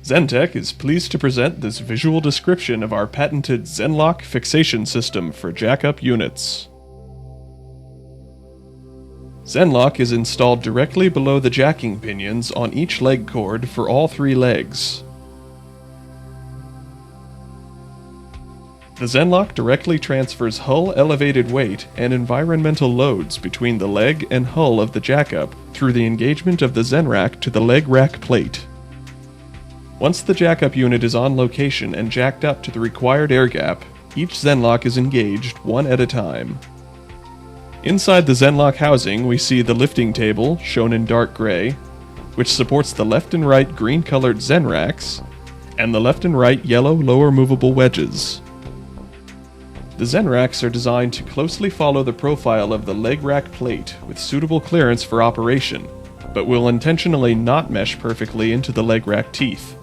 Zentek is pleased to present this visual description of our patented Zenlock fixation system for jack-up units. Zenlock is installed directly below the jacking pinions on each leg cord for all three legs. The Zenlock directly transfers hull elevated weight and environmental loads between the leg and hull of the jack-up through the engagement of the Zenrack to the leg rack plate. Once the jack-up unit is on location and jacked up to the required air gap, each Zenlock is engaged one at a time. Inside the Zenlock housing, we see the lifting table, shown in dark gray, which supports the left and right green-colored Zenracks, and the left and right yellow lower movable wedges. The Zenracks are designed to closely follow the profile of the leg rack plate with suitable clearance for operation, but will intentionally not mesh perfectly into the leg rack teeth.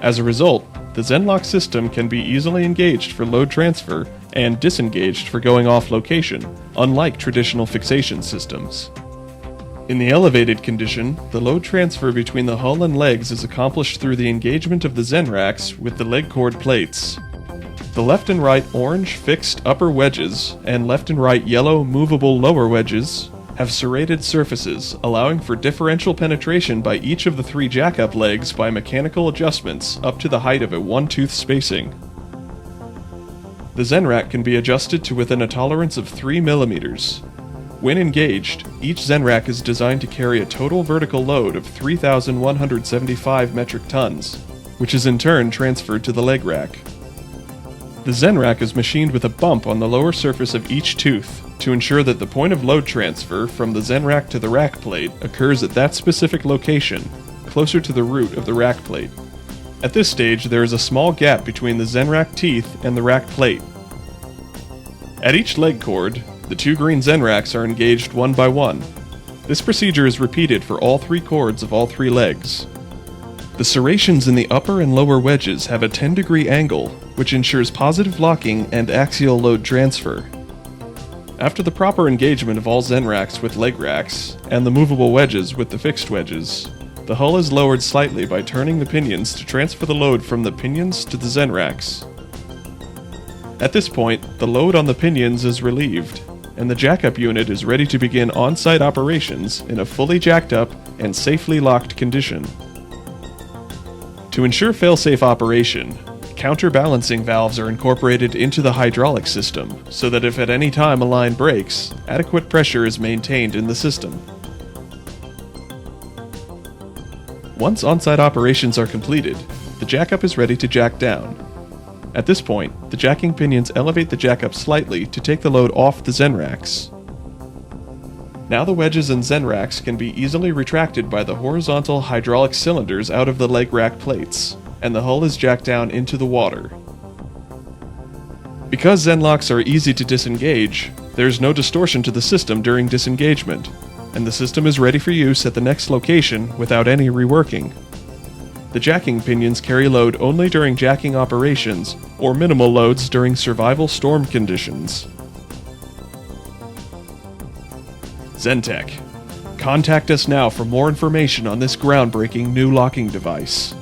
As a result, the Zenlock system can be easily engaged for load transfer and disengaged for going off location, unlike traditional fixation systems. In the elevated condition, the load transfer between the hull and legs is accomplished through the engagement of the Zenracks with the leg cord plates. The left and right orange fixed upper wedges and left and right yellow movable lower wedges have serrated surfaces, allowing for differential penetration by each of the three jack-up legs by mechanical adjustments up to the height of a one-tooth spacing. The Zenrack can be adjusted to within a tolerance of 3 mm. When engaged, each Zenrack is designed to carry a total vertical load of 3,175 metric tons, which is in turn transferred to the leg rack. The Zenrack is machined with a bump on the lower surface of each tooth to ensure that the point of load transfer from the Zenrack to the rack plate occurs at that specific location, closer to the root of the rack plate. At this stage, there is a small gap between the Zenrack teeth and the rack plate. At each leg cord, the two green Zenracks are engaged one by one. This procedure is repeated for all three cords of all three legs. The serrations in the upper and lower wedges have a 10-degree angle, which ensures positive locking and axial load transfer. After the proper engagement of all Zenracks with leg racks, and the movable wedges with the fixed wedges, the hull is lowered slightly by turning the pinions to transfer the load from the pinions to the Zenracks. At this point, the load on the pinions is relieved, and the jack-up unit is ready to begin on-site operations in a fully jacked up and safely locked condition. To ensure fail-safe operation, counterbalancing valves are incorporated into the hydraulic system so that if at any time a line breaks, adequate pressure is maintained in the system. Once on-site operations are completed, the jack-up is ready to jack down. At this point, the jacking pinions elevate the jack-up slightly to take the load off the Zenracks. Now the wedges and Zenracks can be easily retracted by the horizontal hydraulic cylinders out of the leg rack plates, and the hull is jacked down into the water. Because Zenlocks are easy to disengage, there is no distortion to the system during disengagement, and the system is ready for use at the next location without any reworking. The jacking pinions carry load only during jacking operations or minimal loads during survival storm conditions. Zentek. Contact us now for more information on this groundbreaking new locking device.